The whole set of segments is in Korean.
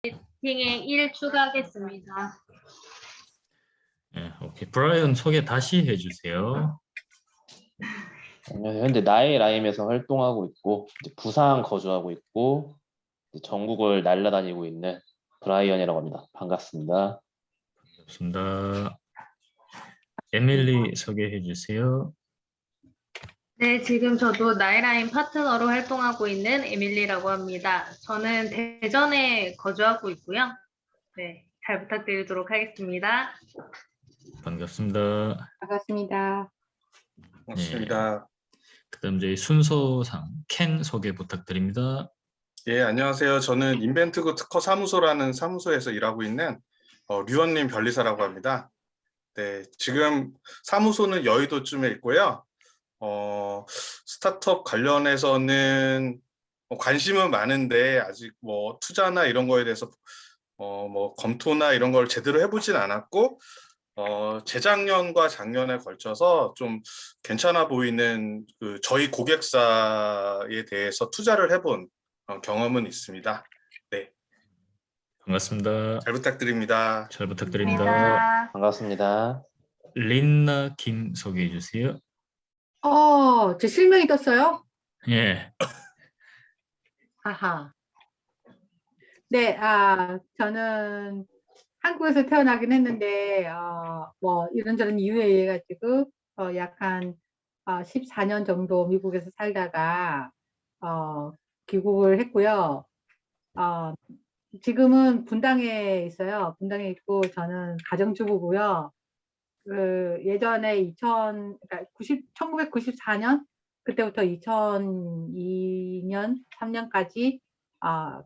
미팅에 1 추가하겠습니다. 네, 오케이. 브라이언 소개 다시 해주세요. 안녕하세요. 현재 나일라임에서 활동하고 있고 이제 부산 거주하고 있고 이제 전국을 날아다니고 있는 브라이언이라고 합니다. 반갑습니다. 반갑습니다. 에밀리 소개해 주세요. 네, 지금 저도 나이라인 파트너로 활동하고 있는 에밀리라고 합니다. 저는 대전에 거주하고 있고요. 네, 잘 부탁드리도록 하겠습니다. 반갑습니다. 반갑습니다. 반갑습니다. 그다음 저희 순서상 켄 소개 부탁드립니다. 예, 안녕하세요. 저는 인벤트그 특허 사무소라는 사무소에서 일하고 있는 류원님 변리사라고 합니다. 네, 지금 사무소는 여의도쯤에 있고요. 스타트업 관련해서는 관심은 많은데 아직 뭐 투자나 이런 거에 대해서 뭐 검토나 이런 걸 제대로 해보진 않았고 재작년과 작년에 걸쳐서 좀 괜찮아 보이는 저희 고객사에 대해서 투자를 해본 경험은 있습니다. 네, 반갑습니다. 잘 부탁드립니다. 잘 부탁드립니다. 감사합니다. 반갑습니다. 린나 김 소개해 주세요. 제 실명이 떴어요? 예. 아하. 네, 저는 한국에서 태어나긴 했는데, 뭐, 이런저런 이유에 의해 가지고, 약한 14년 정도 미국에서 살다가, 귀국을 했고요. 지금은 분당에 있어요. 분당에 있고, 저는 가정주부고요. 예전에 1994년 그때부터 2002년 3년까지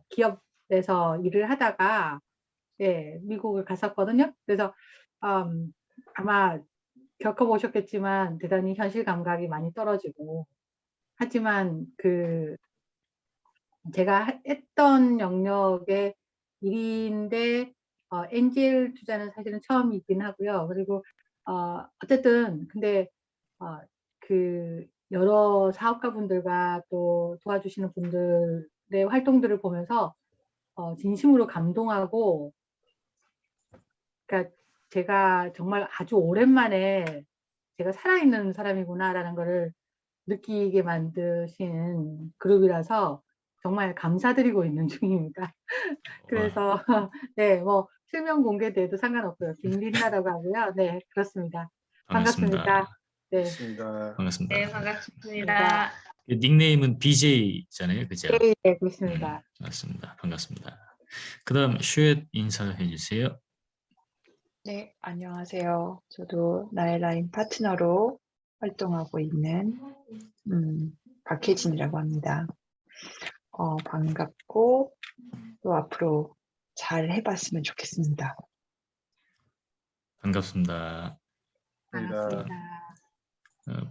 기업에서 일을 하다가 미국을 갔었거든요. 그래서 아마 겪어보셨겠지만 대단히 현실 감각이 많이 떨어지고, 하지만 제가 했던 영역의 일인데 엔젤 투자는 사실은 처음이긴 하고요. 그리고 어쨌든 근데 여러 사업가분들과 또 도와주시는 분들의 활동들을 보면서 진심으로 감동하고, 그러니까 제가 정말 아주 오랜만에 제가 살아있는 사람이구나라는 거를 느끼게 만드신 그룹이라서 정말 감사드리고 있는 중입니다. 그래서 네, 뭐 실명 공개돼도 상관없고요. 김린나라고 하고요. 네, 그렇습니다. 반갑습니다. 네, 반갑습니다. 반갑습니다. 네, 반갑습니다. 닉네임은 BJ잖아요, 그죠? 네, 그렇습니다. 맞습니다. 반갑습니다. 그다음 슈엣 인사해 주세요. 네, 안녕하세요. 저도 나일라인 파트너로 활동하고 있는 박혜진이라고 합니다. 반갑고 또 앞으로 잘 해봤으면 좋겠습니다. 반갑습니다. 반갑습니다.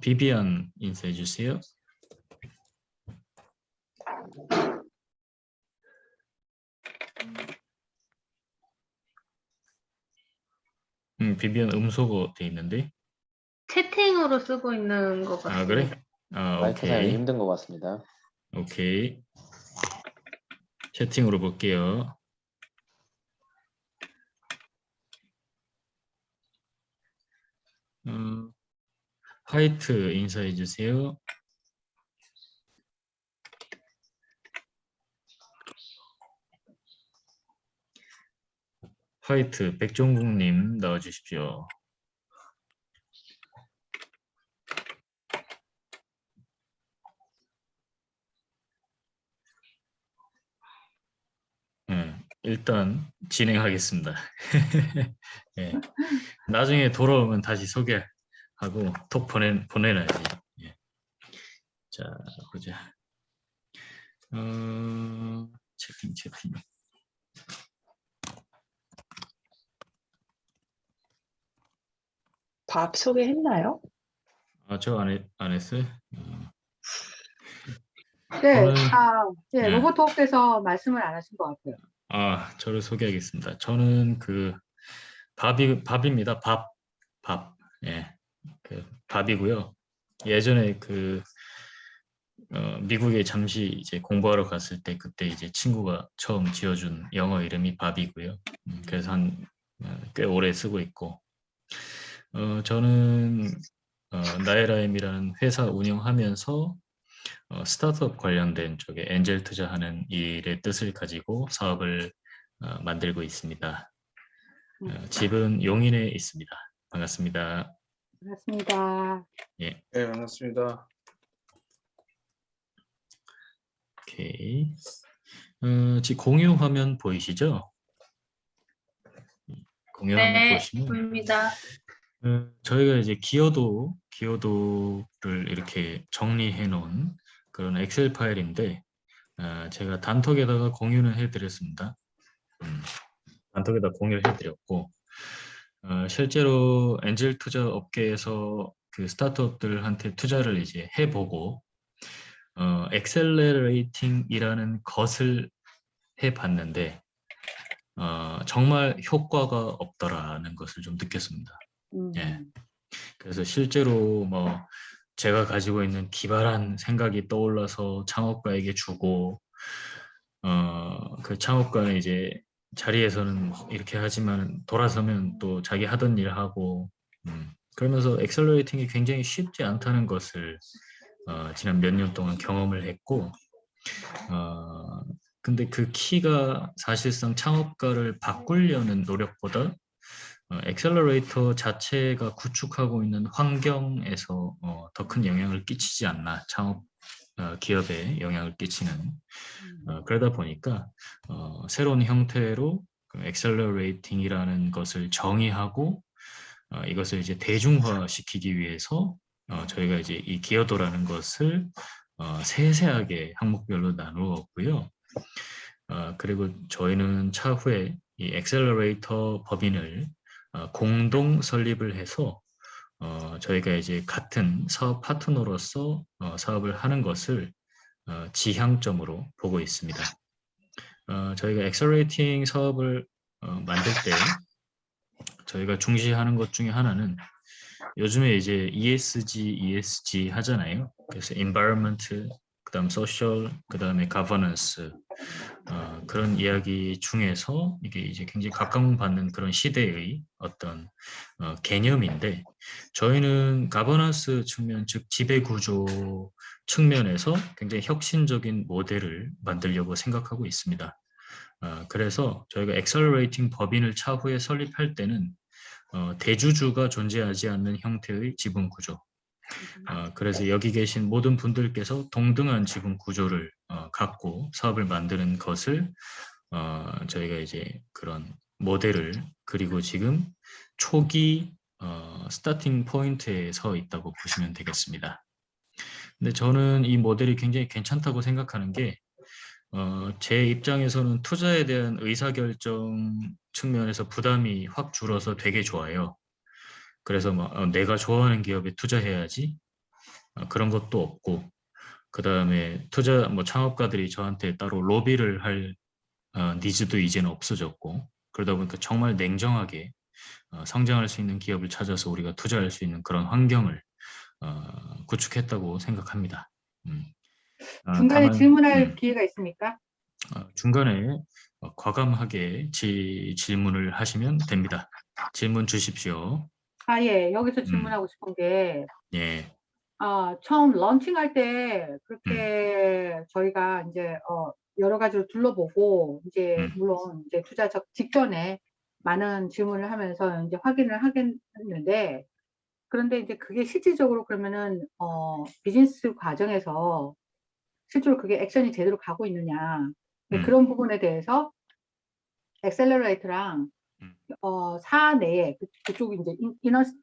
비비안 인사해 주세요. 비비안 음소거 돼 있는데. 채팅으로 쓰고 있는 것 같습니다. 그래? 마이크 사용이 오케이. 힘든 것 같습니다. 오케이. 채팅으로 볼게요. 화이트 인사해 주세요. 화이트 백종국님 나와주십시오. 일단 진행하겠습니다. 예. 나중에 돌아오면 다시 소개하고 톡 보내놔야지. 예. 자, 보자. 채팅. 밥 소개했나요? 저 안 했어요? 네, 네. 로보톡에서 말씀을 안 하신 것 같아요. 저를 소개하겠습니다. 저는 밥입니다. 밥. 예. 밥이고요. 예전에 미국에 잠시 이제 공부하러 갔을 때 그때 이제 친구가 처음 지어준 영어 이름이 밥이고요. 그래서 꽤 오래 쓰고 있고, 저는 나이라임이라는 회사 운영하면서 스타트업 관련된 쪽에 엔젤 투자하는 일의 뜻을 가지고 사업을 만들고 있습니다. 집은 용인에 있습니다. 반갑습니다. 반갑습니다. 예, 네, 반갑습니다. 오케이. 지금 공유 화면 보이시죠? 공유 화면 네, 보시면 보입니다. 저희가 이제 기여도를 이렇게 정리해 놓은 그런 엑셀 파일인데 제가 단톡에다가 공유는 해드렸습니다. 단톡에다 공유를 해드렸고 실제로 엔젤 투자 업계에서 그 스타트업들한테 투자를 이제 해보고 엑셀러레이팅이라는 것을 해봤는데 정말 효과가 없더라는 것을 좀 느꼈습니다. 예. 그래서 실제로 뭐 제가 가지고 있는 기발한 생각이 떠올라서 창업가에게 주고 그 창업가는 이제 자리에서는 이렇게 하지만 돌아서면 또 자기 하던 일 하고 그러면서 엑셀러레이팅이 굉장히 쉽지 않다는 것을 지난 몇 년 동안 경험을 했고 근데 그 키가 사실상 창업가를 바꾸려는 노력보다 엑셀러레이터 자체가 구축하고 있는 환경에서 더 큰 영향을 끼치지 않나 창업 기업에 영향을 끼치는 그러다 보니까 새로운 형태로 엑셀러레이팅이라는 것을 정의하고 이것을 이제 대중화시키기 위해서 저희가 이제 이 기여도라는 것을 세세하게 항목별로 나누었고요. 그리고 저희는 차후에 이 엑셀러레이터 법인을 공동 설립을 해서 저희가 이제 같은 사업 파트너로서 사업을 하는 것을 지향점으로 보고 있습니다. 저희가 엑셀러레이팅 사업을 만들 때 저희가 중시하는 것 중에 하나는 요즘에 이제 ESG 하잖아요. 그래서 environment, 그다음 social, 그다음에 governance 그런 이야기 중에서 이게 이제 굉장히 각광받는 그런 시대의 어떤 개념인데 저희는 가버넌스 측면, 즉 지배구조 측면에서 굉장히 혁신적인 모델을 만들려고 생각하고 있습니다. 그래서 저희가 엑셀러레이팅 법인을 차후에 설립할 때는 대주주가 존재하지 않는 형태의 지분 구조. 그래서 여기 계신 모든 분들께서 동등한 지분 구조를 갖고 사업을 만드는 것을 저희가 이제 그런 모델을 그리고 지금 초기 스타팅 포인트에 서 있다고 보시면 되겠습니다. 근데 저는 이 모델이 굉장히 괜찮다고 생각하는 게 제 입장에서는 투자에 대한 의사결정 측면에서 부담이 확 줄어서 되게 좋아요. 그래서 내가 좋아하는 기업에 투자해야지 그런 것도 없고 그 다음에 투자 창업가들이 저한테 따로 로비를 할 니즈도 이제는 없어졌고 그러다 보니까 정말 냉정하게 성장할 수 있는 기업을 찾아서 우리가 투자할 수 있는 그런 환경을 구축했다고 생각합니다. 중간에 다만 질문할 기회가 있습니까? 중간에 과감하게 질문을 하시면 됩니다. 질문 주십시오. 예. 여기서 질문하고 싶은 게, 예. 처음 런칭할 때 음. 그렇게 저희가 이제 여러 가지로 둘러보고 이제 물론 이제 투자 직전에 많은 질문을 하면서 이제 확인을 하겠는데 그런데 이제 그게 실질적으로 그러면은 비즈니스 과정에서 실제로 그게 액션이 제대로 가고 있느냐 그런 부분에 대해서 엑셀러레이터랑 사내에 그쪽이 이제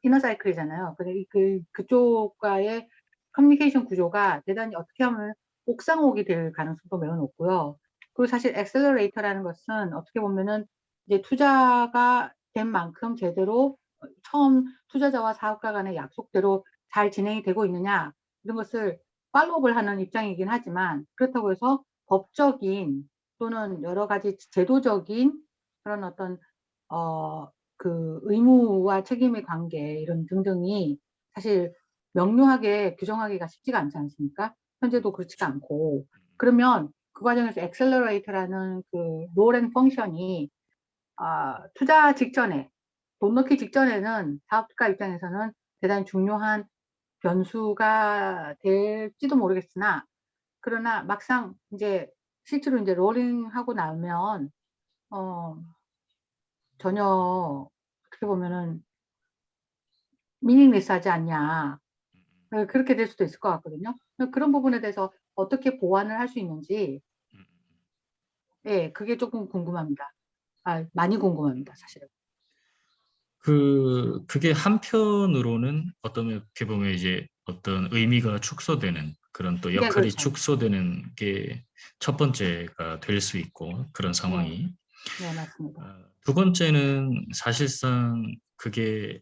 이너 사이클이잖아요. 근데 그쪽과의 커뮤니케이션 구조가 대단히 어떻게 하면 옥상옥이 될 가능성도 매우 높고요. 그리고 사실 엑셀러레이터라는 것은 어떻게 보면은 이제 투자가 된 만큼 제대로 처음 투자자와 사업가 간의 약속대로 잘 진행이 되고 있느냐 이런 것을 팔로우업을 하는 입장이긴 하지만 그렇다고 해서 법적인 또는 여러 가지 제도적인 그런 어떤 그 의무와 책임의 관계 이런 등등이 사실 명료하게 규정하기가 쉽지가 않지 않습니까? 현재도 그렇지가 않고, 그러면 그 과정에서 엑셀러레이터라는 그 롤앤 펑션이 투자 직전에, 돈 넣기 직전에는 사업가 입장에서는 대단히 중요한 변수가 될지도 모르겠으나, 그러나 막상 이제 실제로 이제 롤링하고 나면 전혀 어떻게 보면은 미닝리스하지 않냐, 그렇게 될 수도 있을 것 같거든요. 그런 부분에 대해서 어떻게 보완을 할 수 있는지, 예, 그게 조금 궁금합니다. 많이 궁금합니다, 사실은. 그게 한편으로는 어떻게 보면 이제 어떤 의미가 축소되는 그런 또 네, 역할이 그렇죠. 축소되는 게 첫 번째가 될 수 있고 그런 상황이. 네, 맞습니다. 두 번째는 사실상 그게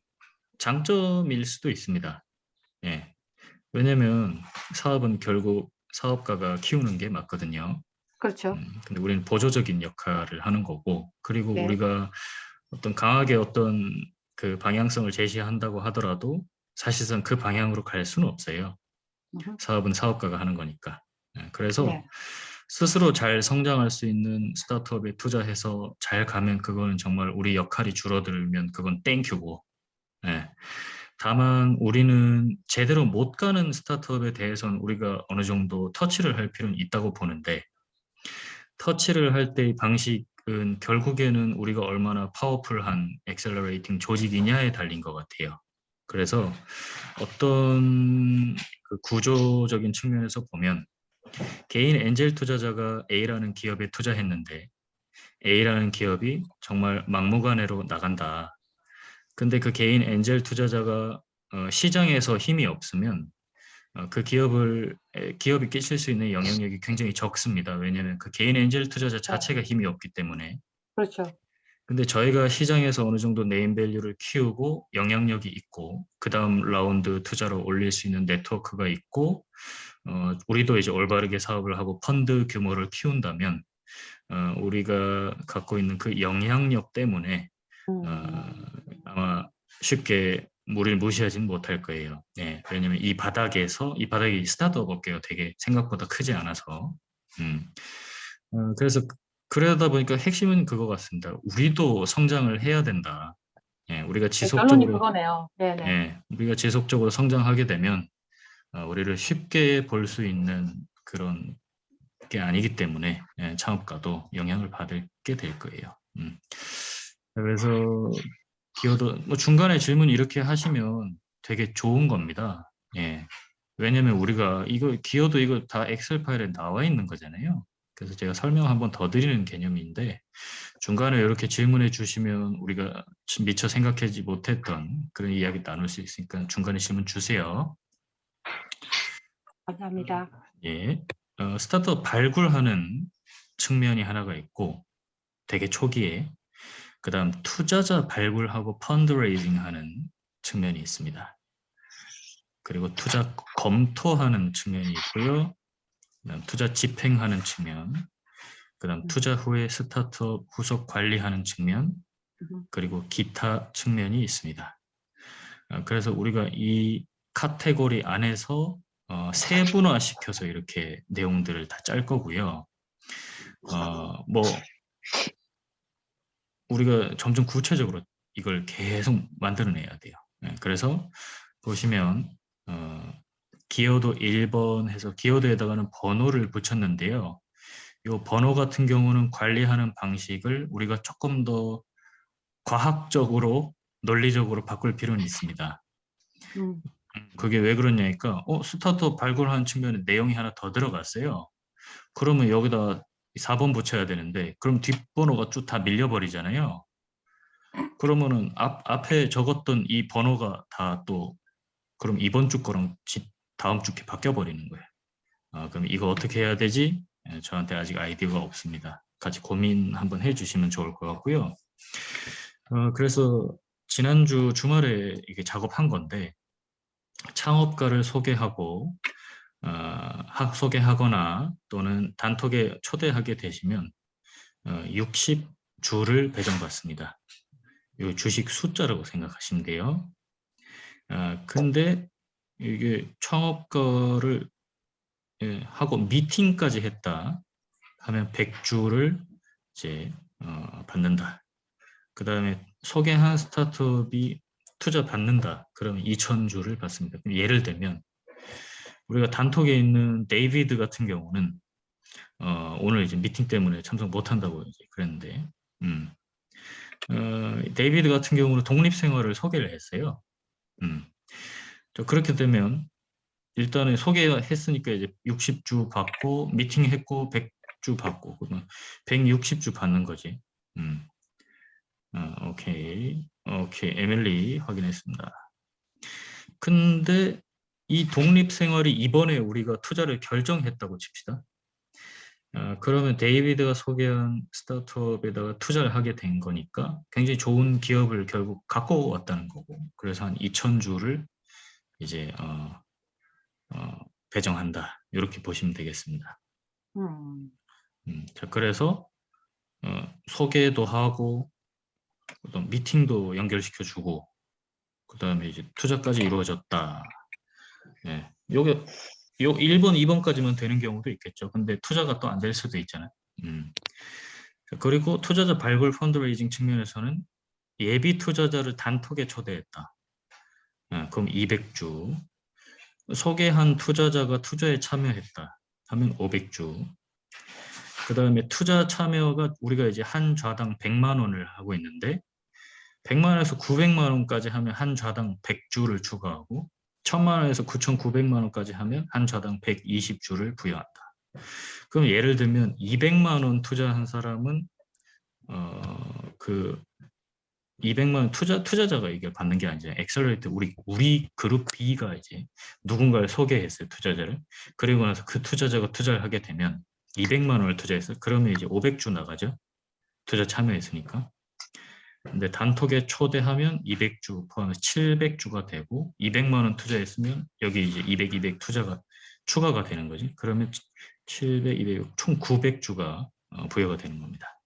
장점일 수도 있습니다. 예. 왜냐면 사업은 결국 사업가가 키우는 게 맞거든요. 그렇죠. 근데 우리는 보조적인 역할을 하는 거고, 그리고 네. 우리가 어떤 강하게 어떤 그 방향성을 제시한다고 하더라도 사실상 그 방향으로 갈 수는 없어요. 사업은 사업가가 하는 거니까. 그래서 네. 스스로 잘 성장할 수 있는 스타트업에 투자해서 잘 가면 그거는 정말 우리 역할이 줄어들면 그건 땡큐고. 예. 다만 우리는 제대로 못 가는 스타트업에 대해서는 우리가 어느 정도 터치를 할 필요는 있다고 보는데, 터치를 할 때의 방식은 결국에는 우리가 얼마나 파워풀한 엑셀러레이팅 조직이냐에 달린 것 같아요. 그래서 어떤 그 구조적인 측면에서 보면 개인 엔젤 투자자가 A라는 기업에 투자했는데 A라는 기업이 정말 막무가내로 나간다. 근데 그 개인 엔젤 투자자가 시장에서 힘이 없으면 그 기업이 끼칠 수 있는 영향력이 굉장히 적습니다. 왜냐하면 그 개인 엔젤 투자자 자체가 힘이 없기 때문에. 그렇죠. 근데 저희가 시장에서 어느 정도 네임밸류를 키우고 영향력이 있고 그 다음 라운드 투자로 올릴 수 있는 네트워크가 있고 우리도 이제 올바르게 사업을 하고 펀드 규모를 키운다면 우리가 갖고 있는 그 영향력 때문에 아마 쉽게 우리를 무시하지는 못할 거예요. 네, 왜냐하면 이 바닥이 스타트업 업계가 되게 생각보다 크지 않아서. 그래서 그러다 보니까 핵심은 그거 같습니다. 우리도 성장을 해야 된다. 예, 우리가 네, 결론이 지속적으로 그거네요. 네네. 우리가 지속적으로 성장하게 되면 우리를 쉽게 볼 수 있는 그런 게 아니기 때문에 창업가도 영향을 받게 될 거예요. 그래서 기여도 뭐 중간에 질문 이렇게 하시면 되게 좋은 겁니다. 예. 왜냐면 우리가 기여도 이거 다 엑셀 파일에 나와 있는 거잖아요. 그래서 제가 설명 한번 더 드리는 개념인데 중간에 이렇게 질문해 주시면 우리가 미처 생각하지 못했던 그런 이야기 나눌 수 있으니까 중간에 질문 주세요. 감사합니다. 예. 스타트업 발굴하는 측면이 하나가 있고 되게 초기에 그다음 투자자 발굴하고 펀드레이징 하는 측면이 있습니다. 그리고 투자 검토하는 측면이 있고요. 그다음 투자 집행하는 측면, 그다음 투자 후에 스타트업 후속 관리하는 측면, 그리고 기타 측면이 있습니다. 그래서 우리가 이 카테고리 안에서 세분화시켜서 이렇게 내용들을 다 짤 거고요. 뭐 우리가 점점 구체적으로 이걸 계속 만들어내야 돼요. 그래서 보시면 기여도 1번 해서 기여도에다가는 번호를 붙였는데요. 이 번호 같은 경우는 관리하는 방식을 우리가 조금 더 과학적으로 논리적으로 바꿀 필요는 있습니다. 그게 왜 그러냐니까 스타트업 발굴하는 측면에 내용이 하나 더 들어갔어요. 그러면 여기다 4번 붙여야 되는데 그럼 뒷번호가 쭉 다 밀려버리잖아요. 그러면은 앞에 적었던 이 번호가 다 또 그럼 이번 주 거랑 다음 주게 바뀌어 버리는 거예요. 그럼 이거 어떻게 해야 되지? 저한테 아직 아이디어가 없습니다. 같이 고민 한번 해주시면 좋을 것 같고요. 그래서 지난주 주말에 이게 작업한 건데 창업가를 소개하고 소개하거나 또는 단톡에 초대하게 되시면 60주를 배정받습니다. 이 주식 숫자라고 생각하시면 돼요. 근데 이게 창업가를 예, 하고 미팅까지 했다 하면 100주를 이제 받는다. 그 다음에 소개한 스타트업이 투자 받는다. 그러면 2,000주를 받습니다. 예를 들면 우리가 단톡에 있는 데이비드 같은 경우는 오늘 이제 미팅 때문에 참석 못한다고 이제 그랬는데, 데이비드 같은 경우는 독립생활을 소개를 했어요. 그렇게 되면 일단은 소개했으니까 이제 60주 받고 미팅했고 100주 받고 그러면 160주 받는 거지. 오케이 에밀리 확인했습니다. 근데 이 독립생활이 이번에 우리가 투자를 결정했다고 칩시다. 그러면 데이비드가 소개한 스타트업에다가 투자를 하게 된 거니까 굉장히 좋은 기업을 결국 갖고 왔다는 거고, 그래서 한 2,000주를 이제 배정한다, 이렇게 보시면 되겠습니다. 자, 그래서 소개도 하고 또 미팅도 연결시켜주고 그 다음에 이제 투자까지 이루어졌다. 예, 요게 1번, 2번까지만 되는 경우도 있겠죠. 근데 투자가 또 안 될 수도 있잖아요. 그리고 투자자 발굴 펀드레이징 측면에서는 예비 투자자를 단톡에 초대했다. 그럼 200주. 소개한 투자자가 투자에 참여했다 하면 500주. 그 다음에 투자 참여가 우리가 이제 한 좌당 100만 원을 하고 있는데 100만 원에서 900만 원까지 하면 한 좌당 100주를 추가하고 1000만 원에서 9,900만 원까지 하면 한 좌당 120주를 부여한다. 그럼 예를 들면 200만 원 투자한 사람은 그 200만 원 투자자가 이걸 받는 게 아니잖아요. 엑셀러레이터 우리 그룹 B가 이제 누군가를 소개했어요, 투자자를. 그리고 나서 그 투자자가 투자를 하게 되면 200만 원을 투자했어요. 그러면 이제 500주 나가죠. 투자 참여했으니까. 근데 단톡에 초대하면 200주 포함해서 700주가 되고 200만 원 투자했으면 여기 이제 200 투자가 추가가 되는 거지. 그러면 700, 200, 총 900주가 부여가 되는 겁니다.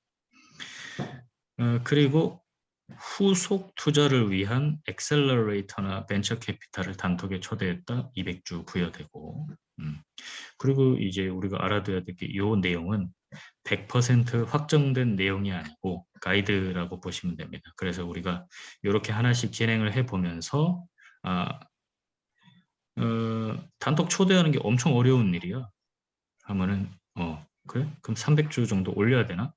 그리고 후속 투자를 위한 엑셀러레이터나 벤처 캐피탈을 단톡에 초대했다 200주 부여되고, 그리고 이제 우리가 알아둬야 될 게 이 내용은 100% 확정된 내용이 아니고 가이드라고 보시면 됩니다. 그래서 우리가 이렇게 하나씩 진행을 해보면서 단톡 초대하는 게 엄청 어려운 일이야 하면은 그래? 그럼 300주 정도 올려야 되나?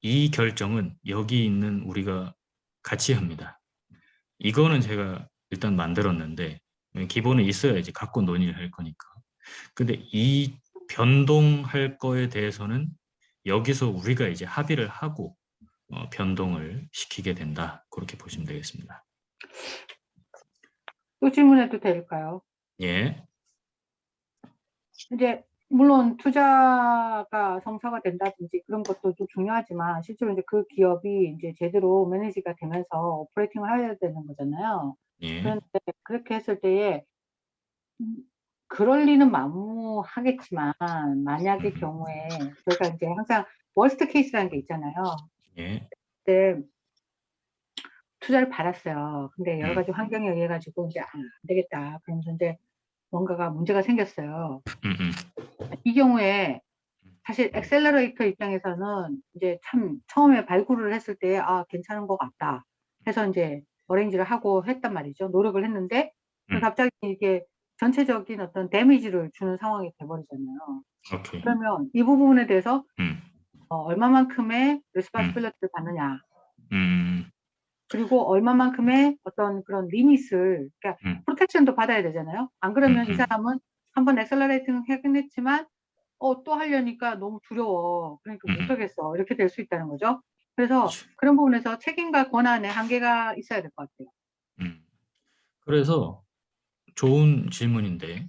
이 결정은 여기 있는 우리가 같이 합니다. 이거는 제가 일단 만들었는데 기본에 있어야지 갖고 논의를 할 거니까. 근데 이 변동할 거에 대해서는 여기서 우리가 이제 합의를 하고 변동을 시키게 된다. 그렇게 보시면 되겠습니다. 또 질문해도 될까요? 예. 이제 물론 투자가 성사가 된다든지 그런 것도 좀 중요하지만 실제로 이제 그 기업이 이제 제대로 매니지가 되면서 오퍼레이팅을 해야 되는 거잖아요. 예. 그런데 그렇게 했을 때에 그럴 리는 만무하겠지만 만약의 경우에 저희가 이제 항상 월스트 케이스라는 게 있잖아요. 예. 그때 투자를 받았어요. 근데 여러 가지 환경에 의해 가지고 이제 안 되겠다. 그러면서 이제 뭔가가 문제가 생겼어요. 이 경우에 사실 엑셀러레이터 입장에서는 이제 참 처음에 발굴을 했을 때 괜찮은 것 같다 해서 이제 어레인지를 하고 했단 말이죠. 노력을 했는데 갑자기 이게 전체적인 어떤 데미지를 주는 상황이 돼버리잖아요. 오케이. 그러면 이 부분에 대해서 얼마만큼의 레스폰시빌리티를 받느냐, 그리고 얼마만큼의 어떤 그런 리밋을, 그러니까 프로텍션도 받아야 되잖아요. 안 그러면 이 사람은 한번 엑셀러레이팅 하긴 했지만 또 하려니까 너무 두려워. 그러니까 못하겠어. 이렇게 될 수 있다는 거죠. 그래서 그런 부분에서 책임과 권한의 한계가 있어야 될 것 같아요. 그래서 좋은 질문인데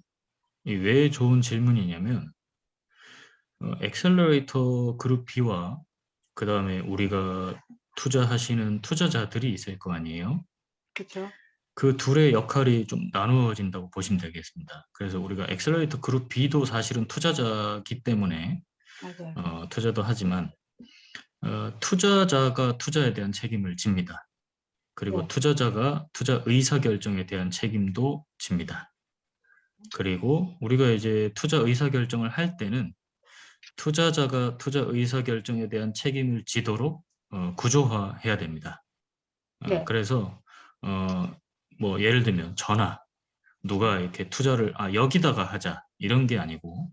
왜 좋은 질문이냐면 엑셀러레이터 그룹 B와 그 다음에 우리가 투자하시는 투자자들이 있을 거 아니에요. 그렇죠. 그 둘의 역할이 좀 나누어진다고 보시면 되겠습니다. 그래서 우리가 엑셀러레이터 그룹 B도 사실은 투자자기 때문에 맞아요. 투자도 하지만 투자자가 투자에 대한 책임을 집니다. 그리고 네. 투자자가 투자 의사결정에 대한 책임도 집니다. 그리고 우리가 이제 투자 의사결정을 할 때는 투자자가 투자 의사결정에 대한 책임을 지도록 구조화해야 됩니다. 네. 그래서 뭐 예를 들면 누가 이렇게 투자를 여기다가 하자 이런 게 아니고,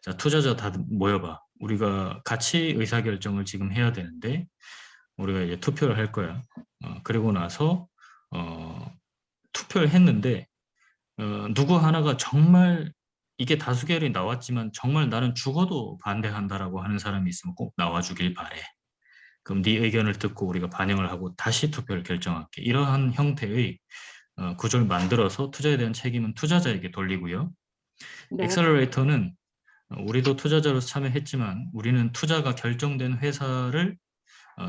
자, 투자자 다 모여봐. 우리가 같이 의사결정을 지금 해야 되는데 우리가 이제 투표를 할 거야. 그리고 나서 투표를 했는데 누구 하나가 정말 이게 다수결이 나왔지만 정말 나는 죽어도 반대한다라고 하는 사람이 있으면 꼭 나와주길 바래. 그럼 네 의견을 듣고 우리가 반영을 하고 다시 투표를 결정할게. 이러한 형태의 구조를 만들어서 투자에 대한 책임은 투자자에게 돌리고요. 네. 엑셀러레이터는 우리도 투자자로서 참여했지만 우리는 투자가 결정된 회사를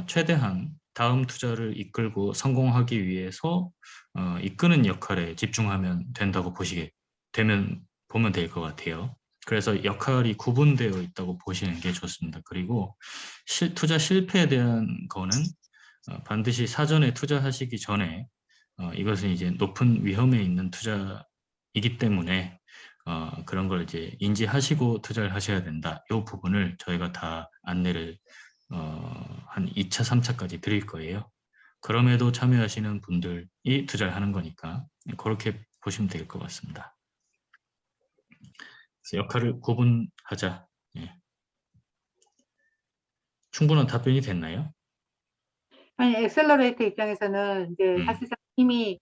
최대한 다음 투자를 이끌고 성공하기 위해서 이끄는 역할에 집중하면 된다고 보면 될 것 같아요. 그래서 역할이 구분되어 있다고 보시는 게 좋습니다. 그리고 투자 실패에 대한 거는 반드시 사전에 투자하시기 전에 이것은 이제 높은 위험에 있는 투자이기 때문에 그런 걸 이제 인지하시고 투자를 하셔야 된다. 이 부분을 저희가 다 안내를 한 2차, 3차까지 드릴 거예요. 그럼에도 참여하시는 분들이 투자를 하는 거니까 그렇게 보시면 될 것 같습니다. 그래서 역할을 구분하자. 예. 충분한 답변이 됐나요? 아니, 엑셀러레이터 입장에서는 이제 사실상 이미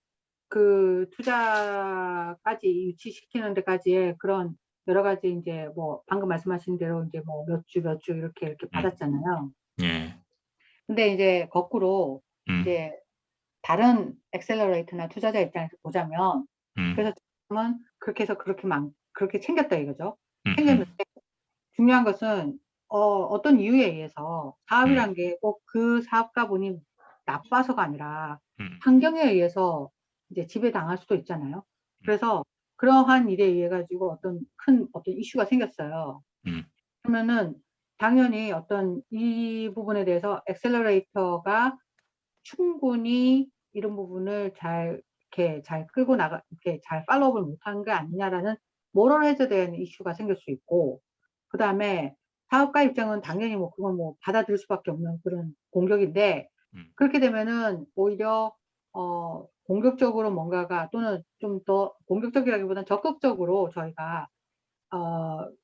그 투자까지 유치시키는 데까지의 그런 여러 가지 이제 뭐 방금 말씀하신 대로 이제 뭐 몇 주 이렇게 받았잖아요. 예. 근데 이제 거꾸로 이제 다른 엑셀러레이터나 투자자 입장에서 보자면 그래서 지금은 그렇게 해서 그렇게 챙겼다 이거죠. 챙겼는데 중요한 것은 어떤 이유에 의해서 사업이란 게 꼭 그 사업가분이 나빠서가 아니라 환경에 의해서 이제 지배당할 수도 있잖아요. 그래서 그러한 일에 의해 가지고 어떤 이슈가 생겼어요. 그러면은 당연히 이 부분에 대해서 엑셀러레이터가 충분히 이런 부분을 이렇게 잘 끌고 이렇게 잘 팔로우업을 못한 게 아니냐라는 모럴 해저드에 이슈가 생길 수 있고, 그 다음에 사업가 입장은 당연히 뭐 그건 뭐 받아들일 수밖에 없는 그런 공격인데, 그렇게 되면은 오히려 공격적으로 뭔가가, 또는 좀 더 공격적이라기보다는 적극적으로 저희가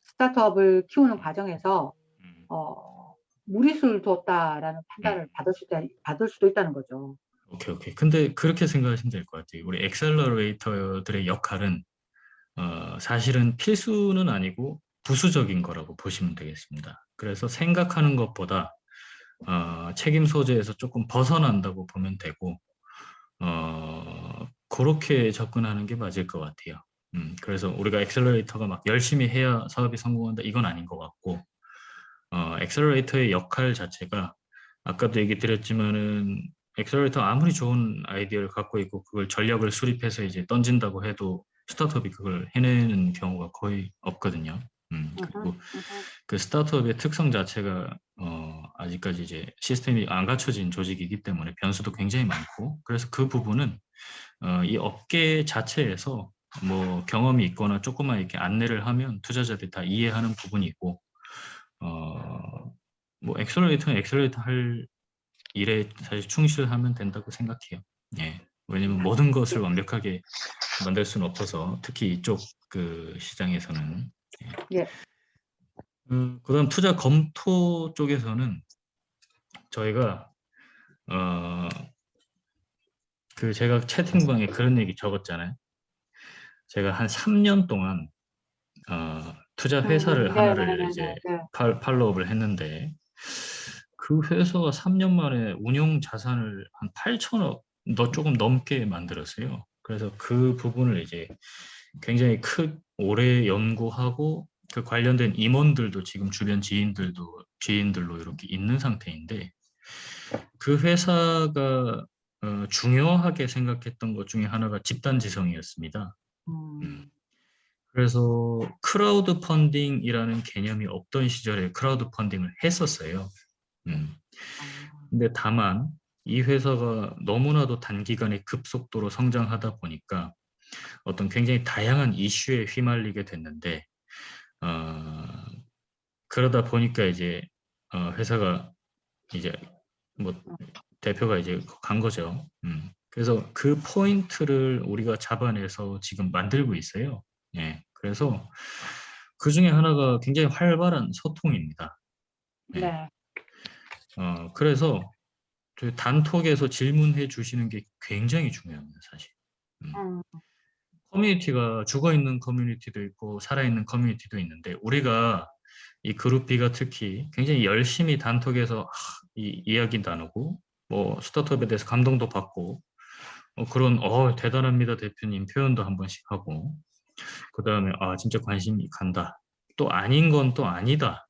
스타트업을 키우는 과정에서 무리수를 뒀다라는 판단을 받을 수도 있다는 거죠. 오케이. 근데 그렇게 생각하시면 될 것 같아요. 우리 엑셀러레이터들의 역할은 사실은 필수는 아니고 부수적인 거라고 보시면 되겠습니다. 그래서 생각하는 것보다 책임 소재에서 조금 벗어난다고 보면 되고, 그렇게 접근하는 게 맞을 것 같아요. 그래서 우리가 엑셀러레이터가 막 열심히 해야 사업이 성공한다, 이건 아닌 것 같고, 엑셀러레이터의 역할 자체가 아까도 얘기 드렸지만은 엑셀러레이터 아무리 좋은 아이디어를 갖고 있고 그걸 전략을 수립해서 이제 던진다고 해도 스타트업이 그걸 해내는 경우가 거의 없거든요. 그리고 그 스타트업의 특성 자체가 아직까지 이제 시스템이 안 갖춰진 조직이기 때문에 변수도 굉장히 많고, 그래서 그 부분은 이 업계 자체에서 뭐 경험이 있거나 조금만 이렇게 안내를 하면 투자자들이 다 이해하는 부분이고, 뭐 엑셀러레이터는 엑셀러레이터 할 일에 사실 충실하면 된다고 생각해요. 예. 왜냐면 모든 것을 완벽하게 만들 수는 없어서, 특히 이쪽 그 시장에서는. 예. 그다음 투자 검토 쪽에서는 저희가 제가 채팅방에 그런 얘기 적었잖아요. 제가 한 3년 동안 투자 회사를 하나를 이제 팔로업을 했는데, 그 회사가 3년 만에 운용 자산을 한 8천억 조금 넘게 만들었어요. 그래서 그 부분을 이제 굉장히 오래 연구하고 그 관련된 임원들도 지금 주변 지인들로 이렇게 있는 상태인데, 그 회사가 중요하게 생각했던 것 중에 하나가 집단지성이었습니다. 그래서 크라우드 펀딩이라는 개념이 없던 시절에 크라우드 펀딩을 했었어요. 근데 다만 이 회사가 너무나도 단기간에 급속도로 성장하다 보니까 어떤 굉장히 다양한 이슈에 휘말리게 됐는데 그러다 보니까 이제 회사가 이제 뭐 대표가 이제 간 거죠. 그래서 그 포인트를 우리가 잡아내서 지금 만들고 있어요. 예. 그래서 그 중에 하나가 굉장히 활발한 소통입니다. 예. 네. 그래서 저희 단톡에서 질문해 주시는 게 굉장히 중요합니다, 사실. 음, 커뮤니티가 죽어있는 커뮤니티도 있고 살아있는 커뮤니티도 있는데 우리가 이 그룹 B가 특히 굉장히 열심히 단톡에서 이 이야기 나누고 뭐 스타트업에 대해서 감동도 받고 그런 대단합니다 대표님 표현도 한 번씩 하고 그 다음에 진짜 관심이 간다 또 아닌 건 또 아니다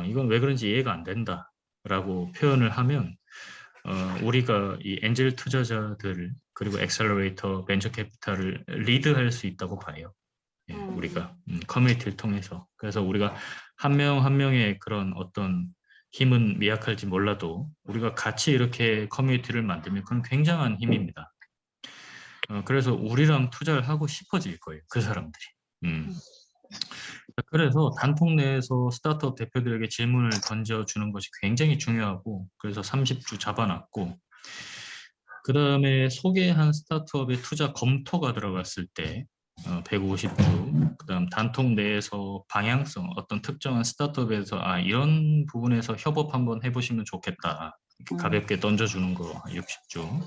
이건 왜 그런지 이해가 안 된다 라고 표현을 하면 우리가 이 엔젤 투자자들 그리고 엑셀러레이터 벤처 캐피탈을 리드할 수 있다고 봐요. 예, 우리가 커뮤니티를 통해서. 그래서 우리가 한 명 한 명의 그런 어떤 힘은 미약할지 몰라도 우리가 같이 이렇게 커뮤니티를 만들면 그건 굉장한 힘입니다. 그래서 우리랑 투자를 하고 싶어질 거예요. 그 사람들이. 그래서 단톡 내에서 스타트업 대표들에게 질문을 던져주는 것이 굉장히 중요하고 그래서 30주 잡아놨고 그 다음에 소개한 스타트업의 투자 검토가 들어갔을 때 150주 그 다음 단톡 내에서 방향성 어떤 특정한 스타트업에서 이런 부분에서 협업 한번 해보시면 좋겠다 이렇게 가볍게 던져주는 거 60주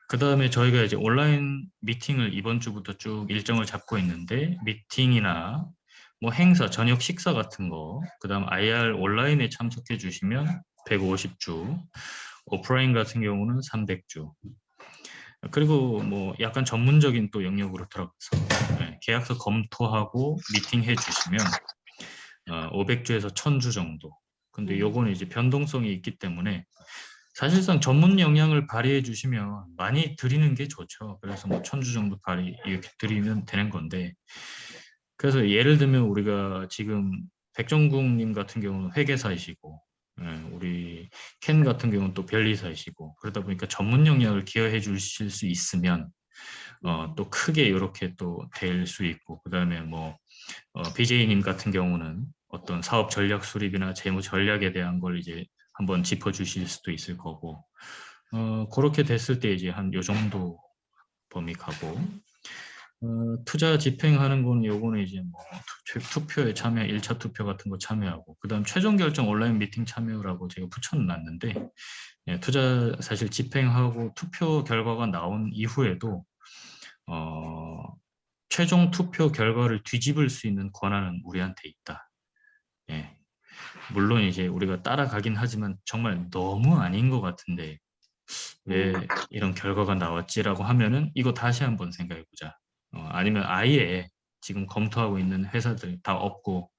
그 다음에 저희가 이제 온라인 미팅을 이번 주부터 쭉 일정을 잡고 있는데 미팅이나 뭐 행사, 저녁 식사 같은 거, 그 다음 IR 온라인에 참석해 주시면 150주, 오프라인 같은 경우는 300주. 그리고 뭐 약간 전문적인 또 영역으로 들어가서 계약서 검토하고 미팅 해 주시면 500주에서 1000주 정도. 근데 요거는 이제 변동성이 있기 때문에 사실상 전문 역량을 발휘해 주시면 많이 드리는 게 좋죠. 그래서 뭐 1000주 정도 발휘 이렇게 드리면 되는 건데 그래서 예를 들면 우리가 지금 백정국님 같은 경우는 회계사이시고 우리 켄 같은 경우는 또 변리사이시고 그러다 보니까 전문 역량을 기여해 주실 수 있으면 또 크게 이렇게 또 될 수 있고 그 다음에 뭐 BJ님 같은 경우는 어떤 사업 전략 수립이나 재무 전략에 대한 걸 이제 한번 짚어주실 수도 있을 거고 그렇게 됐을 때 이제 한 요 정도 범위 가고 투자 집행하는 건 요거는 이제 뭐 투표에 참여 1차 투표 같은 거 참여하고 그다음 최종 결정 온라인 미팅 참여라고 제가 붙여놨는데 투자 사실 집행하고 투표 결과가 나온 이후에도 최종 투표 결과를 뒤집을 수 있는 권한은 우리한테 있다. 예. 물론 이제 우리가 따라가긴 하지만 정말 너무 아닌 것 같은데 왜 이런 결과가 나왔지라고 하면은 이거 다시 한번 생각해 보자. 아니면 아예 지금 검토하고 있는 회사들 다 없고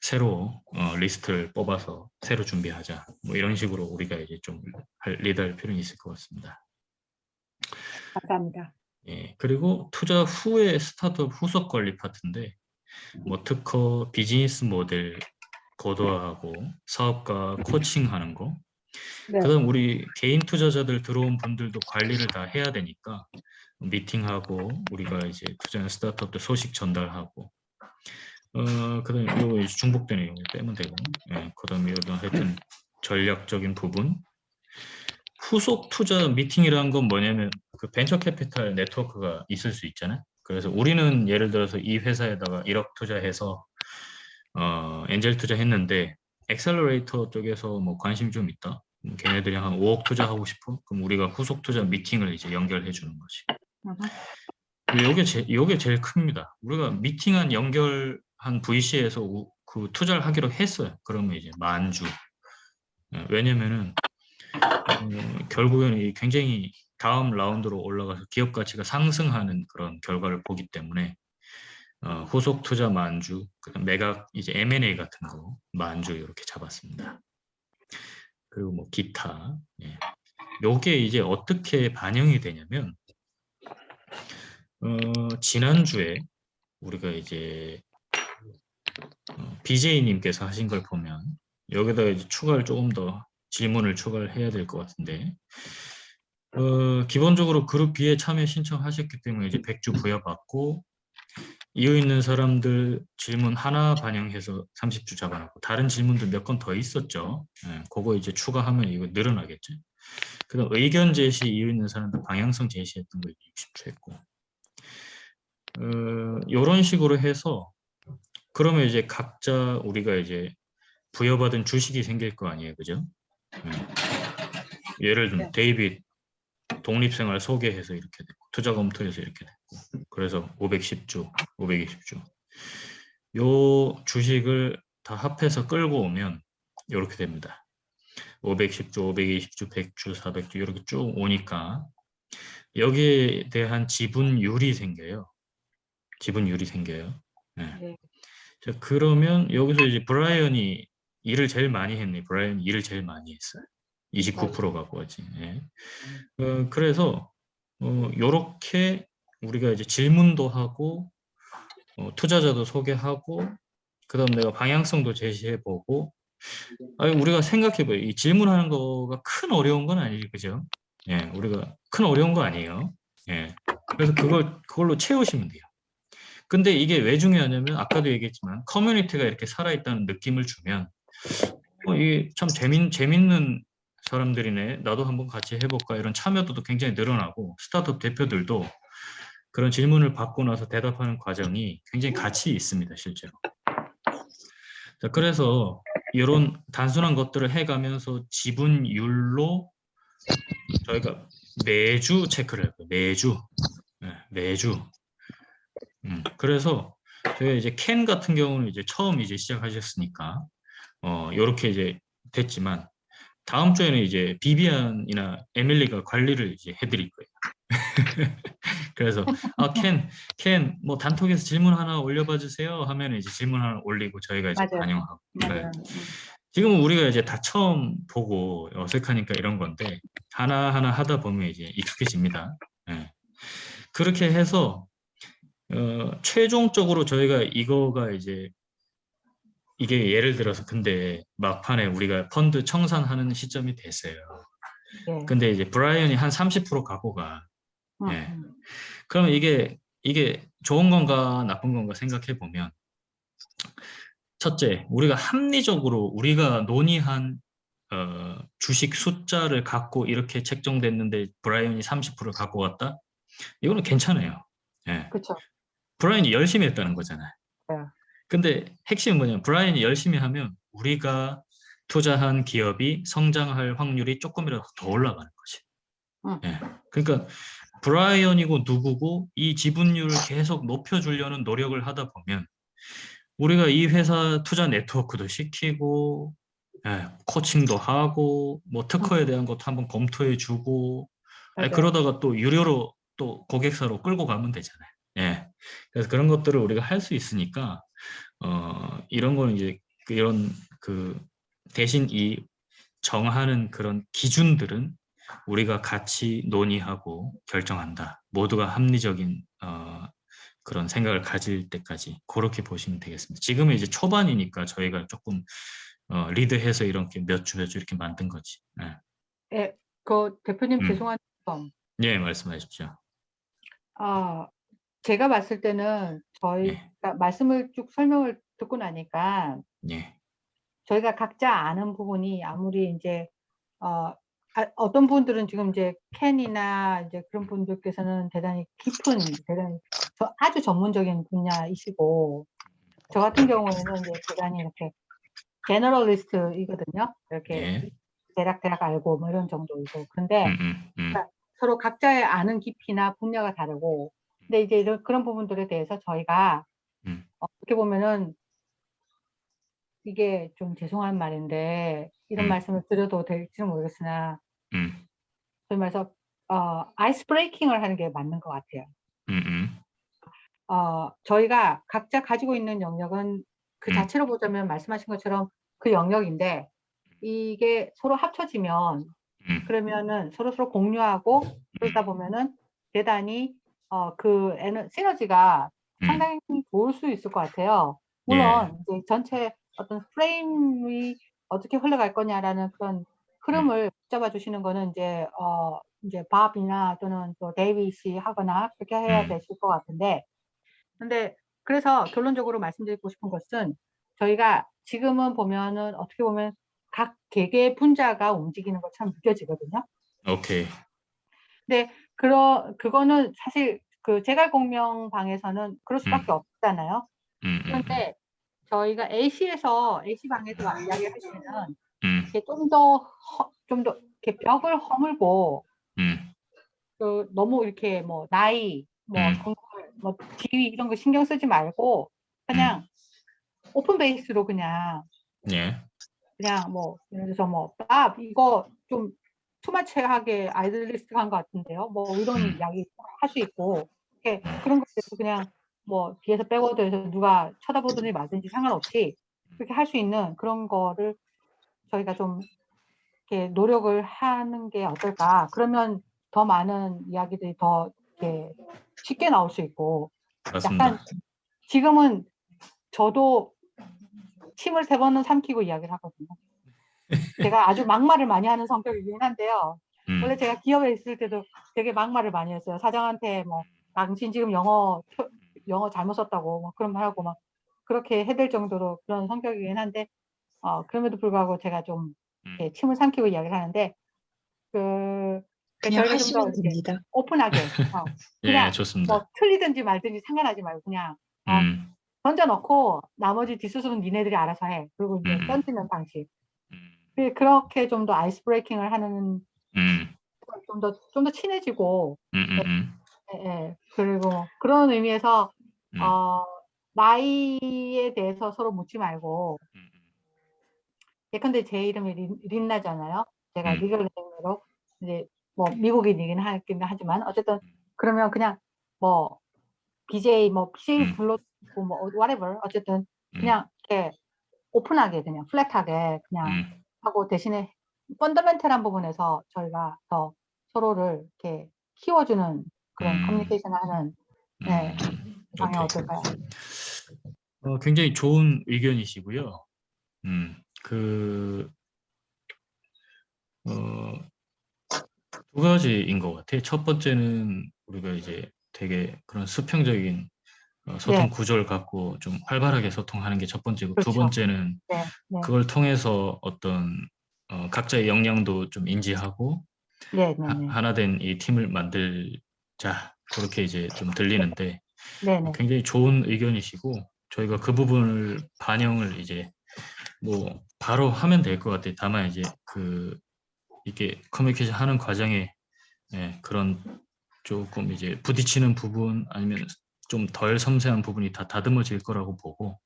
새로 리스트를 뽑아서 새로 준비하자. 뭐 이런 식으로 우리가 이제 좀 리드할 필요는 있을 것 같습니다. 감사합니다. 예, 그리고 투자 후에 스타트업 후속 관리 파트인데 뭐 특허, 비즈니스 모델 고도화하고 사업가 코칭하는 거. 네. 그다음 우리 개인 투자자들 들어온 분들도 관리를 다 해야 되니까 미팅하고 우리가 이제 투자한 스타트업들 소식 전달하고 그다음에 이거 이제 중복되는 이거 빼면 되고 그다음에 이런 하여튼 전략적인 부분 후속 투자 미팅이라는 건 뭐냐면 그 벤처 캐피탈 네트워크가 있을 수 있잖아요. 그래서 우리는 예를 들어서 이 회사에다가 1억 투자해서 엔젤 투자했는데 엑셀러레이터 쪽에서 뭐 관심 좀 있다. 걔네들이 한 5억 투자하고 싶어? 그럼 우리가 후속 투자 미팅을 이제 연결해 주는 거지. 요게 제일 큽니다. 우리가 미팅한 연결한 VC에서 그 투자를 하기로 했어요. 그러면 이제 만주. 왜냐면은 결국에는 굉장히 다음 라운드로 올라가서 기업 가치가 상승하는 그런 결과를 보기 때문에 후속 투자 만주, 그다음 매각 이제 M&A 같은 거 만주 이렇게 잡았습니다. 그리고 뭐 기타. 요게 이제 어떻게 반영이 되냐면 지난주에 우리가 이제 BJ님께서 하신 걸 보면 여기다가 이제 추가를 조금 더 질문을 추가를 해야 될 것 같은데 기본적으로 그룹 B에 참여 신청하셨기 때문에 이제 100주 부여받고 이유 있는 사람들 질문 하나 반영해서 30주 잡아놨고 다른 질문도 몇 건 더 있었죠. 예, 그거 이제 추가하면 이거 늘어나겠죠. 그다음 의견 제시 이유 있는 사람들 방향성 제시했던 거 60주 했고 이런 식으로 해서 그러면 이제 각자 우리가 이제 부여받은 주식이 생길 거 아니에요, 그죠? 예를 들면 데이빗 독립생활 소개해서 이렇게 됐고 투자 검토해서 이렇게 됐고 그래서 510주, 520주 요 주식을 다 합해서 끌고 오면 이렇게 됩니다. 510주, 520주, 100주, 400주 이렇게 쭉 오니까 여기에 대한 지분율이 생겨요. 지분율이 생겨요. 네. 네. 자, 그러면 여기서 이제 브라이언이 일을 제일 많이 했네. 브라이언이 일을 제일 많이 했어요. 29% 갖고 왔지. 예. 그래서 요렇게 우리가 이제 질문도 하고 투자자도 소개하고 그다음 내가 방향성도 제시해보고 아니 우리가 생각해봐요. 이 질문하는 거가 큰 어려운 건 아니지, 그죠? 예, 우리가 큰 어려운 거 아니에요. 예, 그래서 그걸로 채우시면 돼요. 근데 이게 왜 중요하냐면 아까도 얘기했지만 커뮤니티가 이렇게 살아있다는 느낌을 주면 이게 참 재밌는 사람들이네. 나도 한번 같이 해볼까 이런 참여도도 굉장히 늘어나고 스타트업 대표들도 그런 질문을 받고 나서 대답하는 과정이 굉장히 가치 있습니다, 실제로. 자, 그래서 이런 단순한 것들을 해가면서 지분율로 저희가 매주 체크를 해요. 매주. 네, 매주. 그래서 저희가 이제 켄 같은 경우는 이제 처음 이제 시작하셨으니까 이렇게 이제 됐지만 다음 주에는 이제 비비안이나 에밀리가 관리를 이제 해드릴 거예요. 그래서 켄 뭐 단톡에서 질문 하나 올려봐 주세요 하면 이제 질문 하나 올리고 저희가 이제 맞아요. 반영하고. 맞아요. 지금은 우리가 이제 다 처음 보고 어색하니까 이런 건데 하나하나 하다 보면 이제 익숙해집니다. 예. 그렇게 해서 최종적으로 저희가 이거가 이제 이게 예를 들어서 근데 막판에 우리가 펀드 청산하는 시점이 됐어요. 네. 근데 이제 브라이언이 한 30% 갖고 가. 예. 그러면 이게 좋은 건가 나쁜 건가 생각해 보면 첫째, 우리가 합리적으로 우리가 논의한 주식 숫자를 갖고 이렇게 책정됐는데 브라이언이 30% 갖고 왔다? 이거는 괜찮아요. 예. 그렇죠. 브라이언이 열심히 했다는 거잖아요. 네. 근데 핵심은 뭐냐면 브라이언이 열심히 하면 우리가 투자한 기업이 성장할 확률이 조금이라도 더 올라가는 거지. 예. 그러니까 브라이언이고 누구고 이 지분율을 계속 높여주려는 노력을 하다 보면 우리가 이 회사 투자 네트워크도 시키고 코칭도 하고 뭐 특허에 대한 것도 한번 검토해주고 그러다가 또 유료로 또 고객사로 끌고 가면 되잖아요. 예. 그래서 그런 것들을 우리가 할 수 있으니까 이런 거는 이제 이런 그 대신 이 정하는 그런 기준들은 우리가 같이 논의하고 결정한다. 모두가 합리적인 그런 생각을 가질 때까지 그렇게 보시면 되겠습니다. 지금은 이제 초반이니까 저희가 조금 리드해서 이렇게 몇 주 이렇게 만든 거지. 네. 예, 그 대표님 죄송한데 네, 말씀하십시오. 제가 봤을 때는 저희가 말씀을 쭉 설명을 듣고 나니까 네. 저희가 각자 아는 부분이 아무리 이제 어떤 분들은 지금 이제 켄이나 이제 그런 분들께서는 대단히 깊은 대단히 아주 전문적인 분야이시고 저 같은 경우에는 이제 대단히 이렇게 제너럴리스트이거든요. 이렇게 대략 알고 뭐 이런 정도이고 그런데 그러니까 서로 각자의 아는 깊이나 분야가 다르고 근데 이제 그런 부분들에 대해서 저희가 어떻게 보면은 이게 좀 죄송한 말인데 이런 말씀을 드려도 될지는 모르겠으나 소위 말해서 아이스 브레이킹을 하는 게 맞는 것 같아요. 저희가 각자 가지고 있는 영역은 그 자체로 보자면 말씀하신 것처럼 그 영역인데 이게 서로 합쳐지면 그러면은 서로 공유하고 그러다 보면은 대단히 그 시너지가 상당히 좋을 수 있을 것 같아요. 물론 이제 전체 어떤 프레임이 어떻게 흘러갈 거냐라는 그런 흐름을 붙잡아 주시는 거는 이제 이제 밥이나 또는 또 데이빗이 하거나 그렇게 해야 되실 것 같은데, 근데 그래서 결론적으로 말씀드리고 싶은 것은 저희가 지금은 보면은 어떻게 보면 각 개개의 분자가 움직이는 것처럼 느껴지거든요. 오케이. 근데 그거는 사실 그 제갈공명 방에서는 그럴 수밖에 없잖아요. 그런데 저희가 AC 방에서 이야기를 하시면은 이렇게 좀 더 이렇게 벽을 허물고 그 너무 이렇게 뭐 나이, 뭐 성별, 뭐 지위 이런 거 신경 쓰지 말고 그냥 오픈 베이스로 그냥 예. 뭐 예를 들어서 뭐 이거 좀 투마치하게 아이들리스트한 것 같은데요. 뭐 이런 이야기 할 수 있고 이렇게 그런 것들도 그냥 뭐 뒤에서 백워드에서 누가 쳐다보든지 말든지 상관없이 그렇게 할 수 있는 그런 거를 저희가 좀 이렇게 노력을 하는 게 어떨까. 그러면 더 많은 이야기들이 더 이렇게 쉽게 나올 수 있고, 맞습니다. 약간 지금은 저도 침을 3번은 삼키고 이야기를 하거든요. 제가 아주 막말을 많이 하는 성격이긴 한데요. 원래 제가 기업에 있을 때도 되게 막말을 많이 했어요. 사장한테 뭐 당신 지금 영어 잘못 썼다고 막 그런 말 하고 막 그렇게 해댈 정도로 그런 성격이긴 한데, 그럼에도 불구하고 제가 좀 이렇게 침을 삼키고 이야기를 하는데, 그냥 저희가 좀 더 하시면 이렇게 됩니다. 오픈하게, 예, 그냥 좋습니다. 뭐 틀리든지 말든지 상관하지 말고 그냥 음, 던져놓고 나머지 뒷수습은 니네들이 알아서 해. 그리고 이제 음, 던지는 방식. 음, 그렇게 좀 더 아이스 브레이킹을 하는 음, 좀 더 친해지고, 음, 음, 음, 예. 그리고 그런 의미에서 음, 나이에 대해서 서로 묻지 말고, 음, 예컨대 제 이름이 린나잖아요. 제가 음, 리글 네임으로 이제 뭐 미국인이긴 하긴 하지만 어쨌든 그러면 그냥 뭐 BJ 불러주고 뭐 whatever 어쨌든 그냥 이렇게 오픈하게 그냥 플랫하게 그냥 하고 대신에 펀더멘탈한 부분에서 저희가 더 서로를 이렇게 키워주는 그런 커뮤니케이션을 하는 방향 오케이. 어떨까요? 굉장히 좋은 의견이시고요. 그, 두 가지인 것 같아요. 첫 번째는 우리가 이제 되게 그런 수평적인 소통 네, 구조를 갖고 좀 활발하게 소통하는 게 첫 번째고, 두 그렇죠. 번째는 네, 네, 그걸 통해서 어떤 각자의 역량도 좀 인지하고 네, 네, 네, 하나 된 이 팀을 만들자, 그렇게 이제 좀 들리는데 네, 네, 굉장히 좋은 의견이시고, 저희가 그 부분을 반영을 이제 뭐 바로 하면 될 것 같아요. 다만 이제 이게 커뮤니케이션 하는 과정에 그런 조금 이제 부딪히는 부분 아니면 좀 덜 섬세한 부분이 다 다듬어질 거라고 보고,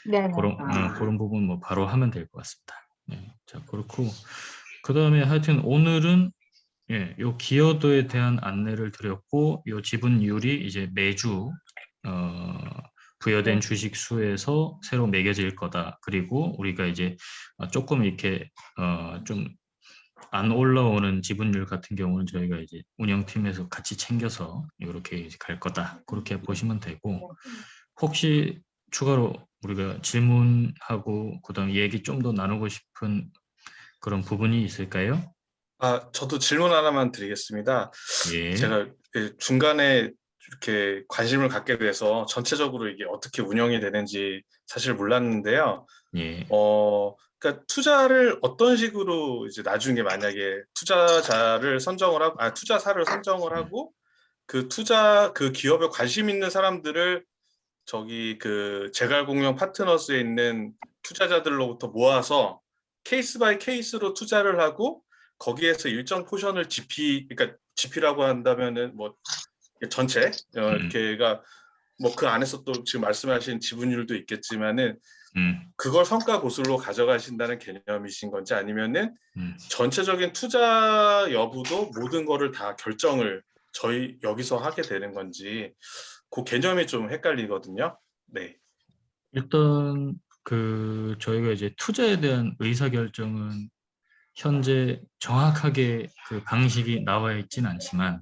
네, 네. 그런 부분 뭐 바로 하면 될 것 같습니다. 자, 그렇고 그 다음에 하여튼 오늘은 요 기여도에 대한 안내를 드렸고, 요 지분율이 이제 매주 부여된 네. 주식 수에서 새로 매겨질 거다. 그리고 우리가 이제 조금 이렇게 좀 안 올라오는 지분율 같은 경우는 저희가 이제 운영팀에서 같이 챙겨서 이렇게 이제 갈 거다. 그렇게 보시면 되고, 혹시 추가로 우리가 질문하고 그다음 얘기 좀 더 나누고 싶은 그런 부분이 있을까요? 저도 질문 하나만 드리겠습니다. 예, 제가 중간에 이렇게 관심을 갖게 돼서 전체적으로 이게 어떻게 운영이 되는지 사실 몰랐는데요. 예, 그러니까 투자를 어떤 식으로 이제 나중에 만약에 투자자를 선정을 하고, 투자사를 선정을 하고 그 기업에 관심 있는 사람들을 저기 그 제갈공명 파트너스에 있는 투자자들로부터 모아서 케이스 바이 케이스로 투자를 하고 거기에서 일정 포션을 그러니까 GP라고 한다면은 뭐 전체 이렇게가 뭐 그 안에서 또 지금 말씀하신 지분율도 있겠지만은 그걸 성과 고술로 가져가신다는 개념이신 건지, 아니면은 전체적인 투자 여부도 모든 거를 다 결정을 저희 여기서 하게 되는 건지 그 개념이 좀 헷갈리거든요. 네. 일단 저희가 이제 투자에 대한 의사결정은 현재 정확하게 그 방식이 나와 있지는 않지만,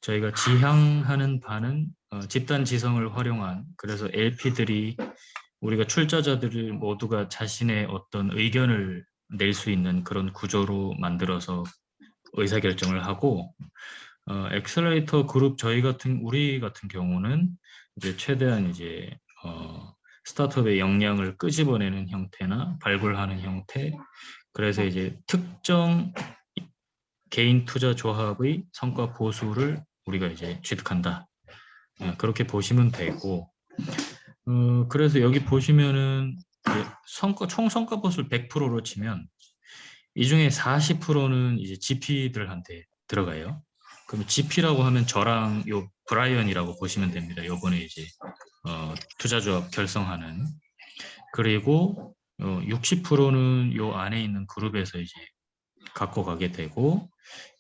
저희가 지향하는 바는 집단 지성을 활용한, 그래서 LP들이 우리가 출자자들을 모두가 자신의 어떤 의견을 낼 수 있는 그런 구조로 만들어서 의사결정을 하고 엑셀러레이터 그룹 우리 같은 경우는 이제 최대한 이제 스타트업의 역량을 끄집어내는 형태나 발굴하는 형태, 그래서 이제 특정 개인 투자 조합의 성과 보수를 우리가 이제 취득한다. 그렇게 보시면 되고, 그래서 여기 보시면은 총 성과 보수를 100%로 치면 이 중에 40%는 이제 GP들한테 들어가요. 그럼 GP라고 하면 저랑 요 브라이언이라고 보시면 됩니다. 요번에 이제 투자조합 결성하는. 그리고 60%는 요 안에 있는 그룹에서 이제 갖고 가게 되고,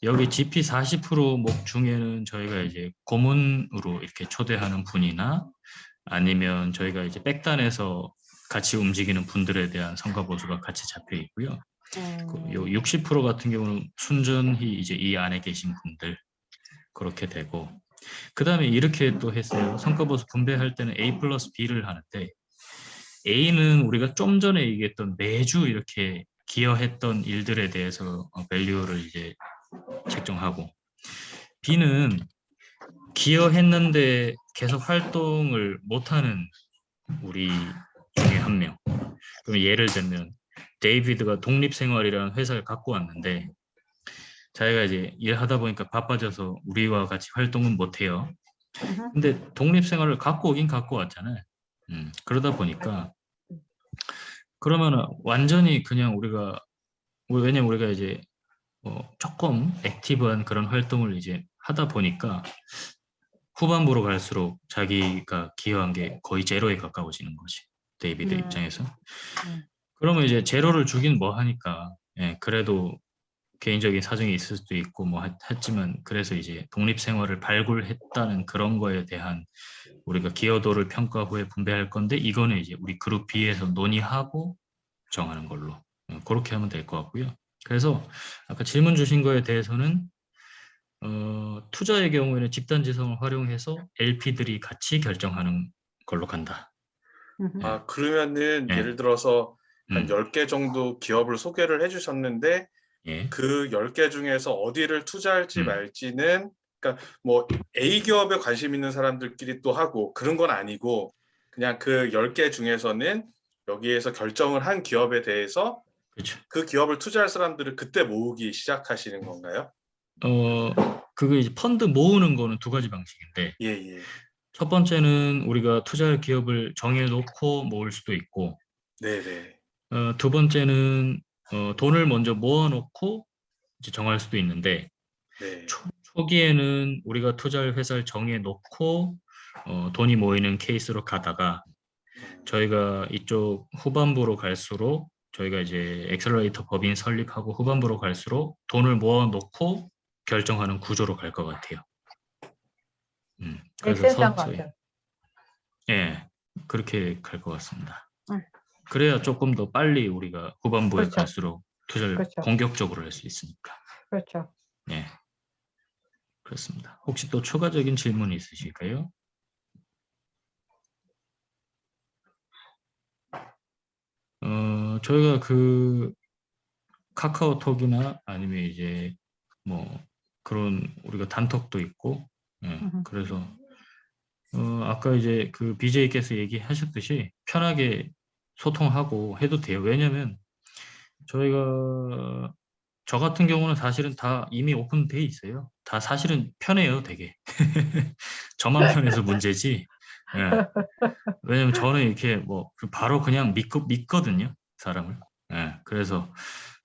여기 GP 40% 중에는 저희가 이제 고문으로 이렇게 초대하는 분이나 아니면 저희가 이제 백단에서 같이 움직이는 분들에 대한 성과 보수가 같이 잡혀 있고요. 요 60% 같은 경우는 순전히 이제 이 안에 계신 분들 그렇게 되고, 그 다음에 이렇게 또 했어요. 성과 보수 분배할 때는 A 플러스 B를 하는데, A는 우리가 좀 전에 얘기했던 매주 이렇게 기여했던 일들에 대해서 밸류를 이제 책정하고, B는 기여했는데 계속 활동을 못하는 우리 중에 한 명. 그럼 예를 들면 데이비드가 독립생활이라는 회사를 갖고 왔는데 자기가 이제 일하다 보니까 바빠져서 우리와 같이 활동은 못해요. 근데 독립생활을 갖고 오긴 갖고 왔잖아요. 그러다 보니까 그러면은 완전히 그냥 왜냐면 우리가 이제 조금 액티브한 그런 활동을 이제 하다 보니까 후반부로 갈수록 자기가 기여한 게 거의 제로에 가까워지는 거지. 데이비드 입장에서. 그러면 이제 제로를 주긴 뭐 하니까, 그래도 개인적인 사정이 있을 수도 있고 뭐 했지만, 그래서 이제 독립생활을 발굴했다는 그런 거에 대한 우리가 기여도를 평가 후에 분배할 건데, 이거는 이제 우리 그룹 B에서 논의하고 정하는 걸로 그렇게 하면 될 것 같고요. 그래서 아까 질문 주신 거에 대해서는 투자의 경우에는 집단지성을 활용해서 LP들이 같이 결정하는 걸로 간다. 아, 그러면은 예. 예를 들어서 한 음. 10개 정도 기업을 소개를 해주셨는데 예. 그 10개 중에서 어디를 투자할지 음. 말지는, 그러니까 뭐 A 기업에 관심 있는 사람들끼리 또 하고 그런 건 아니고, 그냥 그 10개 중에서는 여기에서 결정을 한 기업에 대해서 그렇죠. 그 기업을 투자할 사람들을 그때 모으기 시작하시는 건가요? 그거 이제 펀드 모으는 거는 두 가지 방식인데, 예, 예. 첫 번째는 우리가 투자할 기업을 정해놓고 모을 수도 있고, 네네. 두 번째는 돈을 먼저 모아놓고 이제 정할 수도 있는데, 네. 초기에는 우리가 투자할 회사를 정해놓고 돈이 모이는 케이스로 가다가, 저희가 이쪽 후반부로 갈수록 저희가 이제 엑셀러레이터 법인 설립하고 후반부로 갈수록 돈을 모아놓고 결정하는 구조로 갈 것 같아요. 그래서 엑센스한 것 같아요. 예, 그렇게 갈 것 같습니다. 그래야 조금 더 빨리 우리가 후반부에 그렇죠. 갈수록 투자를 그렇죠. 공격적으로 할 수 있으니까. 그렇죠. 예, 그렇습니다. 혹시 또 추가적인 질문 있으실까요? 저희가 그 카카오톡이나 아니면 이제 뭐 그런 우리가 단톡도 있고, 그래서 아까 이제 그 BJ께서 얘기하셨듯이 편하게 소통하고 해도 돼요. 왜냐면 저희가 저 같은 경우는 사실은 다 이미 오픈돼 있어요. 다 사실은 편해요, 되게. 저만 편해서 문제지. 예. 왜냐면 저는 이렇게 뭐 바로 그냥 믿거든요, 사람을. 예. 그래서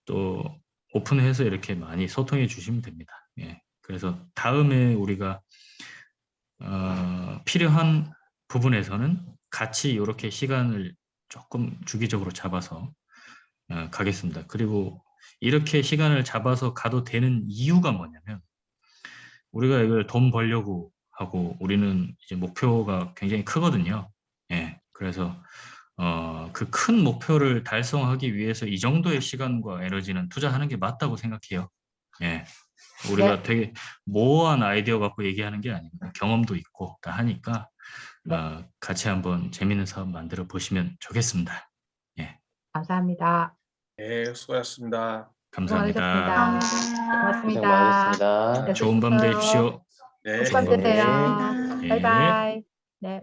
또 오픈해서 이렇게 많이 소통해 주시면 됩니다. 예. 그래서 다음에 우리가 필요한 부분에서는 같이 이렇게 시간을 조금 주기적으로 잡아서 가겠습니다. 그리고 이렇게 시간을 잡아서 가도 되는 이유가 뭐냐면, 우리가 이걸 돈 벌려고 하고 우리는 이제 목표가 굉장히 크거든요. 예. 그래서 그 큰 목표를 달성하기 위해서 이 정도의 시간과 에너지는 투자하는 게 맞다고 생각해요. 예. 우리가 되게 모호한 아이디어 갖고 얘기하는 게 아니고 경험도 있고 다 하니까 같이 한번 재밌는 사업 만들어 보시면 좋겠습니다. 예. 감사합니다. 네, 수고하셨습니다. 감사합니다. 수고하셨습니다. 고생 고맙습니다. 많으셨습니다. 네, 좋은 밤 되십시오. 네. 좋은 밤 되세요. 네. 바이바이. 네.